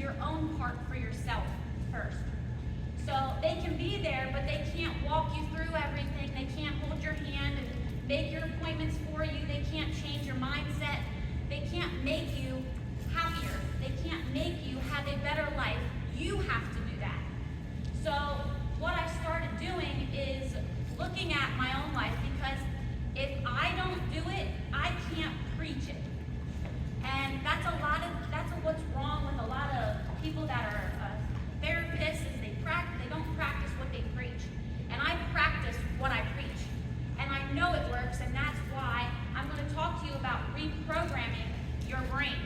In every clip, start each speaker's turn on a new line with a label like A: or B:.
A: your own part for yourself first. So they can be there, but they can't walk you through everything. They can't hold your hand and make your appointments for you. They can't change your mindset. They can't make you happier. They can't make you have a better life. You have to do that. So what I started doing is looking at my own life, because if I don't do it, I can't preach it. And that's what's wrong with a lot of people that are therapists, is they don't practice what they preach. And I practice what I preach. And I know it works, and that's why I'm going to talk to you about reprogramming your brain.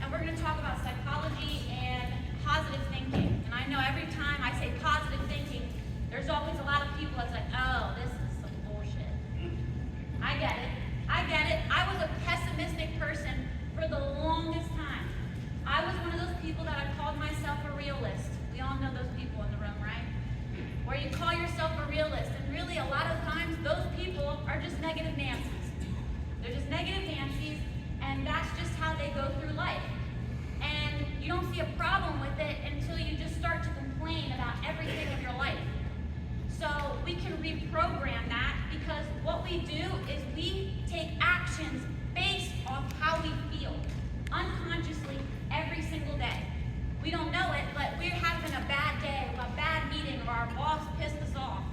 A: And we're going to talk about psychology and positive thinking. And I know every time I say positive thinking, there's always a lot of people that's like, oh, this is some bullshit. I get it. I was a pessimistic person for the longest time. I was one of those people that I called myself a realist. We all know those people in the room, right? Where you call yourself a realist, and really a lot of times those people are just negative Nancy's. They're just negative Nancy's, and that's just how they go through life. And you don't see a problem with it until you just start to complain about everything in your life. So we can reprogram that, because what we do is we take actions based off how we feel, unconsciously, every single day. We don't know it, but we're having a bad day, a bad meeting, or our boss pissed us off,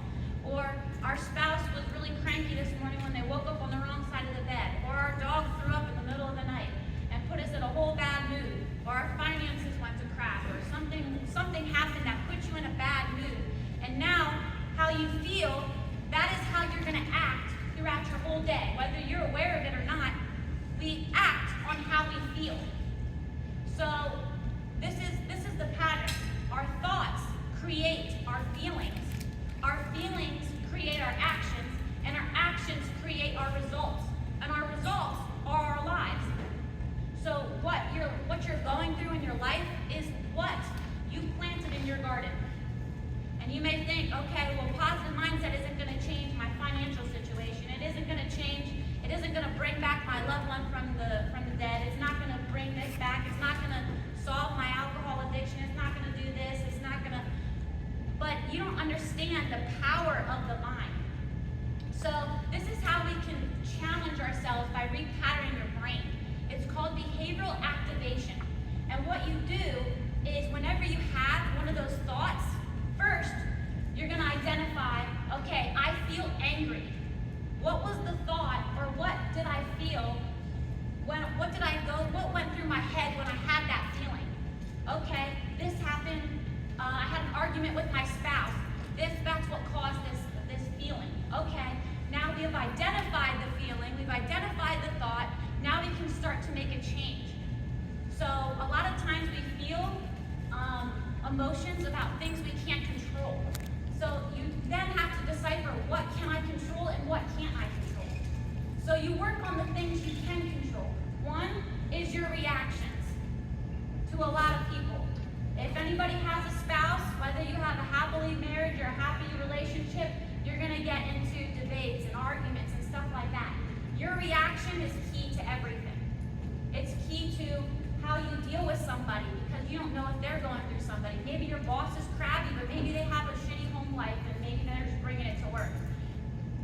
A: or our spouse was really cranky this morning when they woke up on the wrong side of the bed, or our dog threw up in the middle of the night and put us in a whole bad mood, or our finances went to crap, or something happened that put you in a bad mood. And now, how you feel, that is how you're going to act throughout your whole day. Whether you're aware of it or not, we act on how we feel. So this is the pattern. Our thoughts create our feelings. Our feelings create our actions, and our actions create our results. And our results are our lives. So what you're going through in your life is what you planted in your garden. And you may think, okay, well, positive mindset isn't going to change my financial situation. It isn't going to change. It isn't going to bring back my loved one from the dead. It's not going to bring this back. It's not going to solve my alcohol addiction. It's not going to do this. It's not going to. But you don't understand the power of the mind. So this is how we can challenge ourselves by repatterning your brain. It's called behavioral activation. And what you do is, whenever you have one of those thoughts, first, you're going to identify, okay, I feel angry. What was the thought, or what did I feel? What went through my head when I had that feeling? Okay, this happened. I had an argument with my spouse. That's what caused this feeling. Okay, now we have identified the feeling. We've identified the thought. Now we can start to make a change. So a lot of times we feel emotions about things we can't control. So you then have to decipher, what can I control and what can't I control? So you work on the things you can control. One is your reactions to a lot of people. If anybody has a spouse, whether you have a happily marriage or a happy relationship, you're going to get into debates and arguments and stuff like that. Your reaction is key to everything. It's key to how you deal with somebody, because you don't know if they're going through somebody. Maybe your boss is crabby, but maybe they have a shitty home life, and maybe they're just bringing it to work.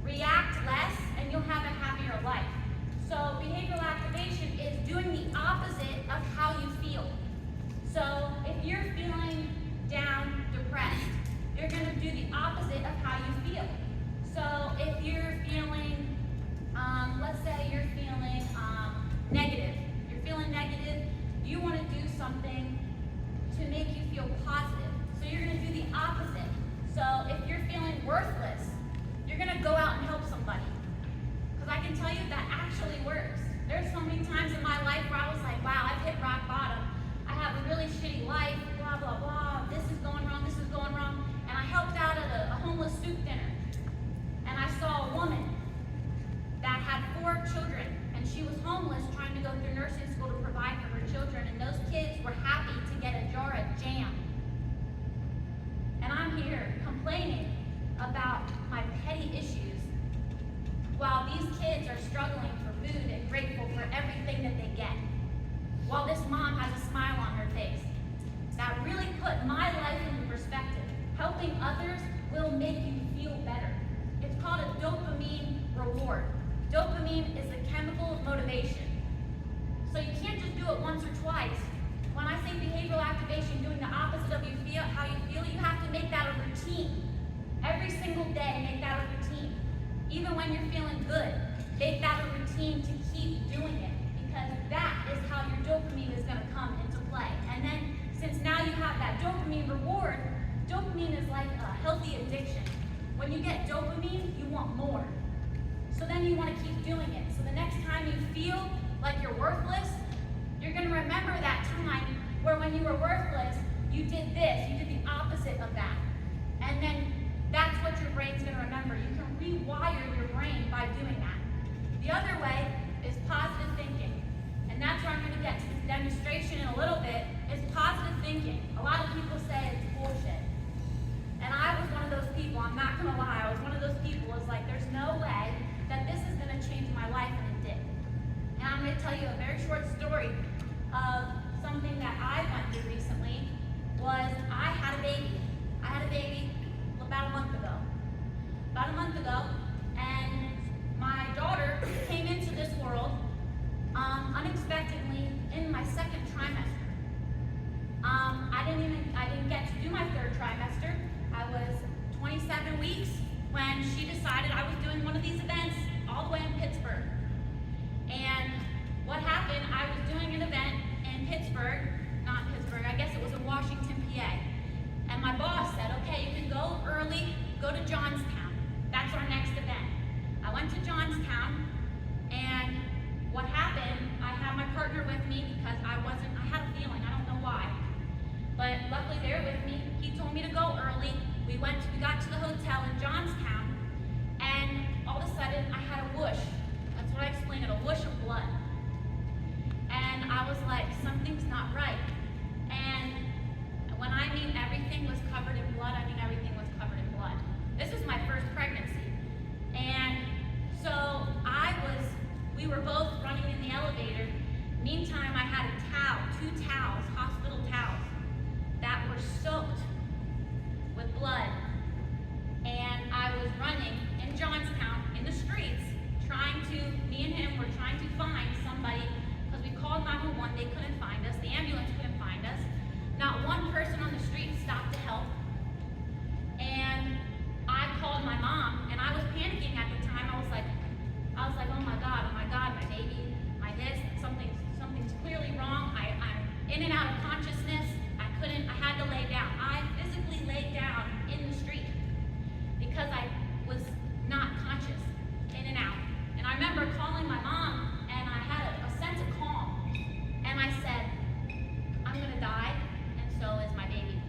A: React less, and you'll have a happier life. So behavioral activation is doing the opposite of how you feel. So if you're feeling down, depressed, you're going to do the opposite of how you feel. So if you're feeling, let's say you're feeling negative. You're feeling negative. You want to do something to make you feel positive. So you're going to do the opposite. So if you're feeling worthless, you're going to go out and help somebody. Because I can tell you that actually works. There's so many times in my life where I was like, wow, I've hit rock bottom. I have a really shitty life, blah, blah, blah. This is going wrong, this is going wrong. And I helped out at a homeless soup dinner. And I saw a woman that had 4 children. And she was homeless, trying to go through nursing school to provide for her children. And those kids were happy to get a jar of jam. And I'm here complaining about my petty issues, while these kids are struggling for food and grateful for everything that they get, while this mom has a smile on her face. that really put my life into perspective. Helping others will make you feel better. It's called a dopamine reward. Dopamine is a chemical of motivation. So you can't just do it once or twice. When I say behavioral activation, doing the opposite of how you feel, you have to make that a routine. Every single day, make that a routine. Even when you're feeling good, make that a routine to keep doing it, because that is how your dopamine is going to come into play. And then, since now you have that dopamine reward, dopamine is like a healthy addiction. When you get dopamine, you want more. So then you want to keep doing it. So the next time you feel like you're worthless, you're going to remember that time where when you were worthless, you did this, you did the opposite of that. And then that's what your brain's going to remember. You can rewire your brain by doing that. The other way is positive thinking. And that's where I'm going to get to this demonstration in a little bit, is positive thinking. A lot of people say it's bullshit. And I was one of those people, I'm not going to lie, I was one of those people who was like, there's no way that this is going to change my life, and it did. And I'm going to tell you a very short story of something that I went through recently. Was I had a baby. I had a baby about a month ago. And my daughter came into this world unexpectedly in my second trimester. I didn't get to do my third trimester. I was 27 weeks when she decided I was doing one of these events all the way in Pittsburgh. And what happened, I was doing an event in I guess it was in Washington, PA. And my boss said, okay, you can go early, go to Johnstown. That's our next event. I went to Johnstown, and what happened, I had my partner with me because I had a feeling, I don't know why. But luckily they were with me. He told me to go early. We got to the hotel in Johnstown, and all of a sudden I had a whoosh. That's what I explained it, a whoosh of blood. And I was like, something's not right. And when I mean everything was covered in blood, I mean everything was covered in blood. This was my first pregnancy. And so we were both running in the elevator. Meantime, I had two towels, hospital towels, that were soaked with blood. And I was running in Johnstown in the streets, me and him were trying to find somebody, because we called 911, they couldn't find us, the ambulance couldn't find us. Not one person on the street stopped to help. And I called my mom, and I was panicking at the time. I was like, oh my God, my baby, my this, something's clearly wrong. I'm in and out of consciousness. I had to lay down. I physically laid down in the street because I was not conscious, in and out. And I remember calling my mom, and I had a sense of calm. And I said, I'm gonna die, and so is my baby.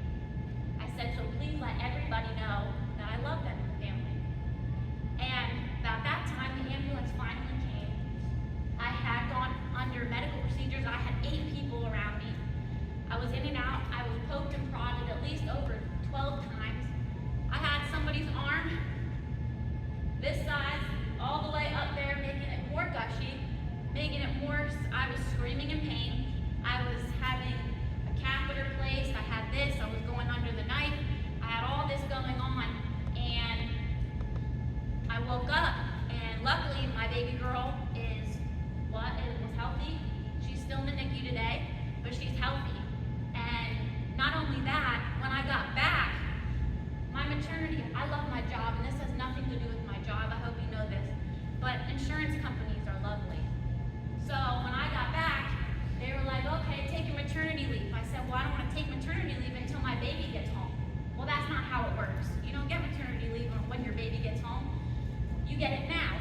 A: I said, so please let everybody know that I love them, the family. And about that time, the ambulance finally came. I had gone under medical procedures. I had 8 people around me. I was in and out. I was poked and prodded at least over 12 times. I had somebody's arm this size all the way up there, making it more gushy, making it more, I was screaming in pain. I was having a catheter placed. I had this. I was going under the knife. I had all this going on, and I woke up, and luckily my baby girl was healthy. She's still in the NICU today, but she's healthy. And not only that, when I got back, my maternity, I love my job, and this has nothing to do with my job, I hope you know this, but insurance companies are lovely. So when I got back, they were like, okay, take your maternity leave. I said, well, I don't want to take maternity leave until my baby gets home. Well, that's not how it works. You don't get maternity leave when your baby gets home. You get it now.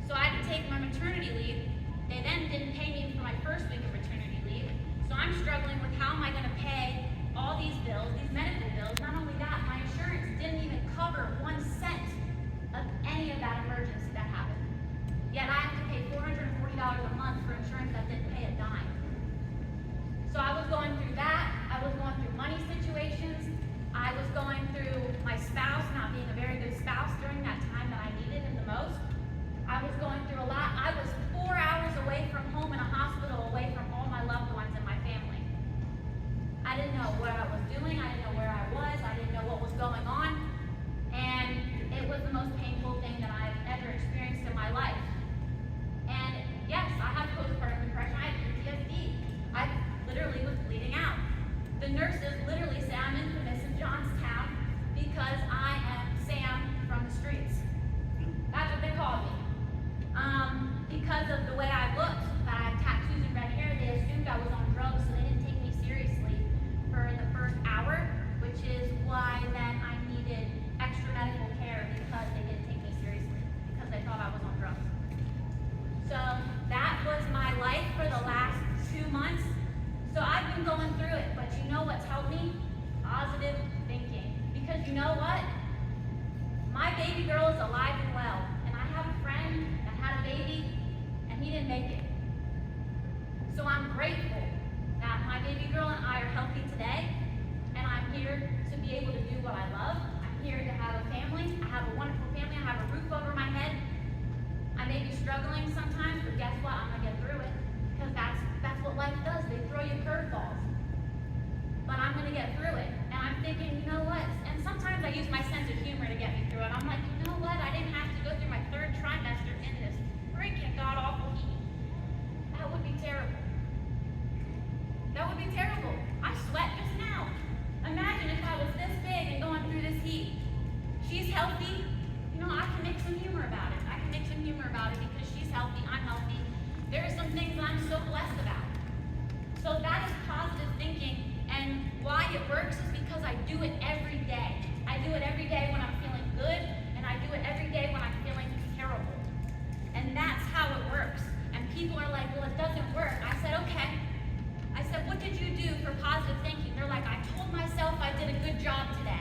A: So I had to take my maternity leave. They then didn't pay me for my first week of maternity leave. So I'm struggling with how am I going to pay all these bills, these medical bills. Not only that, my insurance didn't even cover 1 cent of any of that emergency that happened. Yet I have to pay $440 a month for insurance that didn't pay a dime. So I was going through that. I was going through money situations. I was going through my spouse not being baby girl is alive and well. And I have a friend that had a baby and he didn't make it. So I'm grateful that my baby girl and I are healthy today, and I'm here to be able to do what I love. I'm here to have a family. I have a wonderful family. I have a roof over my head. I may be struggling sometimes, but guess what? I'm gonna get through it, because that's what life does. They throw you curveballs. But I'm gonna get through it. And I'm thinking, you know what? And sometimes I use my sense of humor to get me through it. I'm like, you know what? I didn't have to go through my 3rd trimester in this freaking god-awful heat. That would be terrible. That would be terrible. I sweat just now. Imagine if I was this big and going through this heat. She's healthy. You know, I can make some humor about it. I can make some humor about it because she's healthy, I'm healthy. There are some things that I'm so blessed about. So that is positive thinking. And why it works is because I do it every day. I do it every day when I'm feeling good, and I do it every day when I'm feeling terrible. And that's how it works. And people are like, well, it doesn't work. I said, okay. I said, what did you do for positive thinking? They're like, I told myself I did a good job today.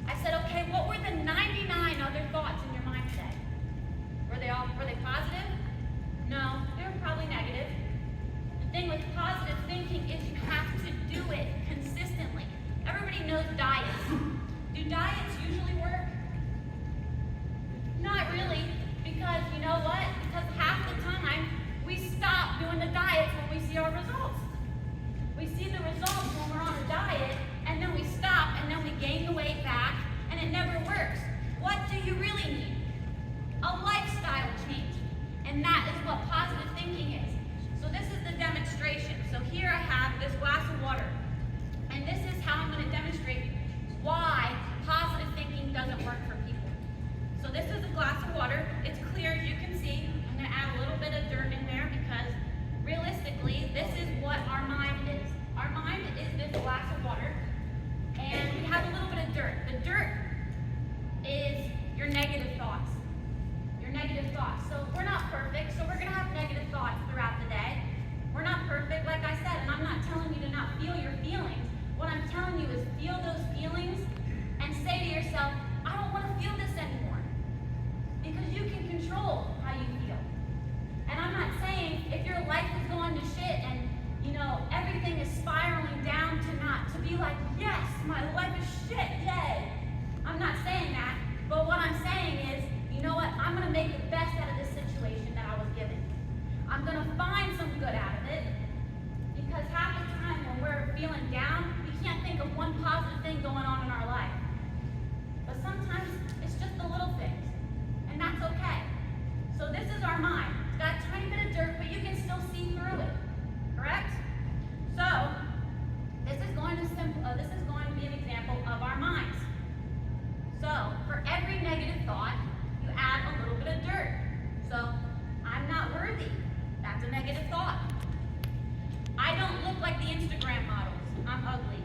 A: I said, okay, what were the 99 other thoughts in your mind today? Were they positive? No, they were probably negative. The thing with positive thinking is you have to do it consistently. Everybody knows diets. Do diets usually work? Not really, because you know what? Because half the time we stop doing the diets when we see our results. We see the results when we're on a diet, and then we stop, and then we gain the weight back, and it never works. What do you really need? A lifestyle change. And that is what positive thinking is. So this is the demonstration. So here I have this glass of water. And this is how I'm going to demonstrate why positive thinking doesn't work for people. So this is a glass of water. It's clear, as you can see. I'm going to add a little bit of dirt in there because realistically, this is what our mind is. Our mind is this glass of water, and we have a little bit of dirt. The dirt is your negative thoughts. Your negative thoughts. So we're not perfect, so we're going to have negative thoughts throughout the day. We're not perfect, like I said, and I'm not telling you to not feel your feelings. What I'm telling you is feel those feelings and say to yourself, I don't want to feel this anymore. Because you can control how you feel. And I'm not saying if your life is going to shit and you know everything is spiraling down to be like, yes, my life is shit, yay. I'm not saying that, but what I'm saying is, you know what, I'm gonna make the best out of this situation that I was given. I'm gonna find some good out of it, because half the time when we're feeling down, we can't think of one positive thing going on in our life. But sometimes it's just the little things, and that's okay. So this is our mind. It's got a tiny bit of dirt, but you can still see through it. Correct? So this is going to be an example of our minds. So for every negative thought, you add a little bit of dirt. So I'm not worthy. That's a negative thought. I don't look like the Instagram models. I'm ugly.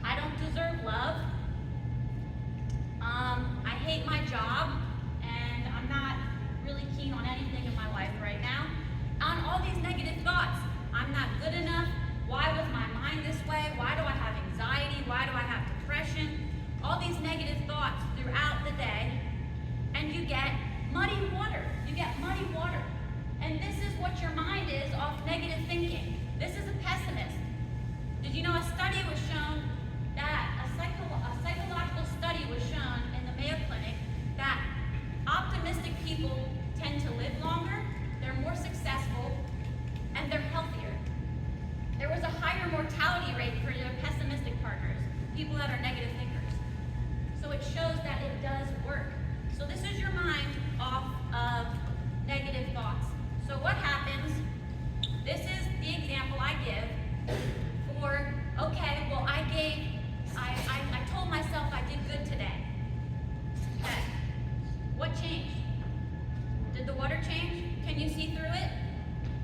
A: I don't deserve love. I hate my job, and I'm not really keen on anything in my life right now. On all these negative thoughts, I'm not good enough. Why was my mind this way? Why do I have anxiety? Why do I have depression? All these negative thoughts throughout the day, and you get muddy water. You get muddy water. And this is what your mind is off negative thinking. This is a pessimist. Did you know a study was shown that a psychological study was shown in the Mayo Clinic that optimistic people tend to live longer, they're more successful, and they're healthier. There was a higher mortality rate for your pessimistic partners, people that are negative thinkers. So it shows that it does work. So this is your mind off of negative thoughts. So what happens, this is the example I give for, okay, well I told myself I did good today. Okay, what changed? Did the water change? Can you see through it?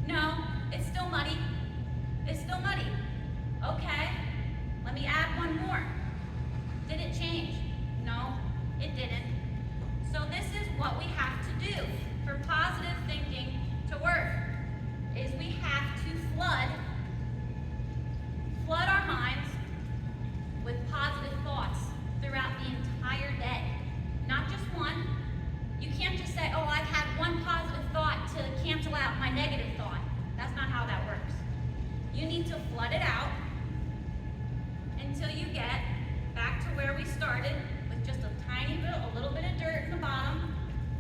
A: No, it's still muddy. It's still muddy. Okay, let me add one more. Did it change? No, it didn't. So this is what we have to do for positive thinking to work, is we have to flood our minds with positive thoughts throughout the entire day. Not just one.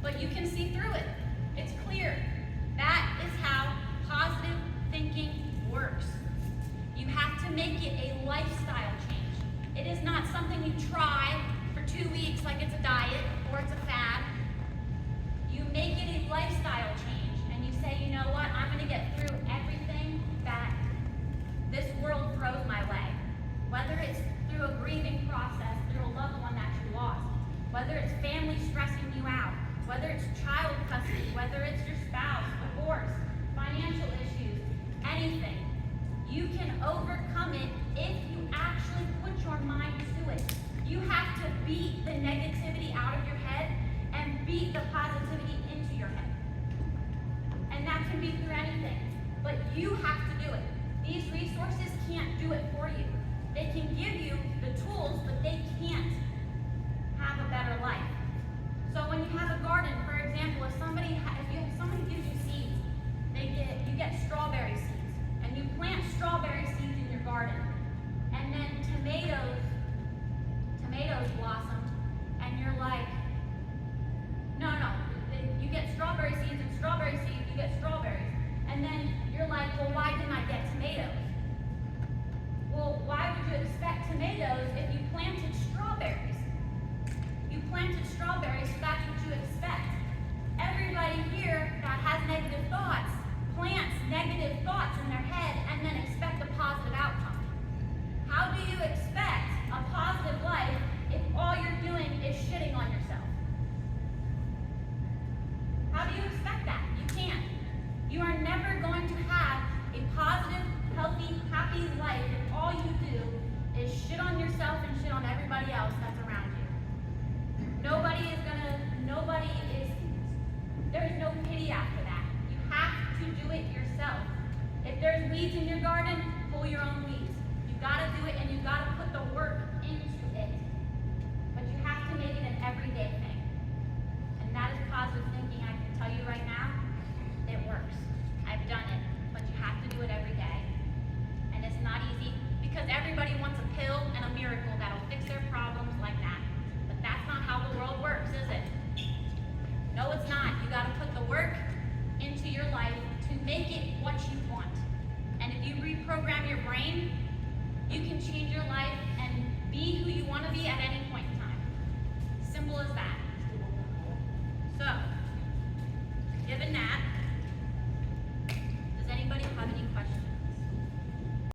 A: but you can see through it. It's clear. That is how positive thinking works. You have to make it a lifestyle change. It is not something you try for 2 weeks like it's a diet or it's a fad. You make it a lifestyle change and you say, you know what, I'm going to get through everything that this world throws my way. Whether it's through a grieving process, through a loved one that you lost, whether it's family stressing you out, whether it's child custody, whether it's your spouse, divorce, financial issues, anything. You can overcome it if you actually put your mind to it. You have to beat the negativity out of your head and beat the positivity into your head. And that can be through anything, but you have to do it. These resources can't do it for you. They can give you the tools, but they can't have a better life. So when you have a garden, for example, if somebody gives you seeds, you get strawberry seeds, and you plant strawberry seeds in your garden, and then tomatoes blossom, and you're like, no, you get strawberry seeds and strawberry seeds, you get strawberries, and then you're like, well, why didn't I get tomatoes? Well, why would you expect tomatoes if you planted strawberries? You planted strawberries, so that's what you expect. Everybody here that has negative thoughts plants negative thoughts in their head and then expect a positive outcome. How do you expect a positive life if all you're doing is shitting on yourself? How do you expect that? You can't. You are never going to have a positive, healthy, happy life if all you do is shit on yourself and shit on everybody else that's around you. There's no pity after that. You have to do it yourself. If there's weeds in your garden, pull your own weeds. You gotta do it and you gotta put the work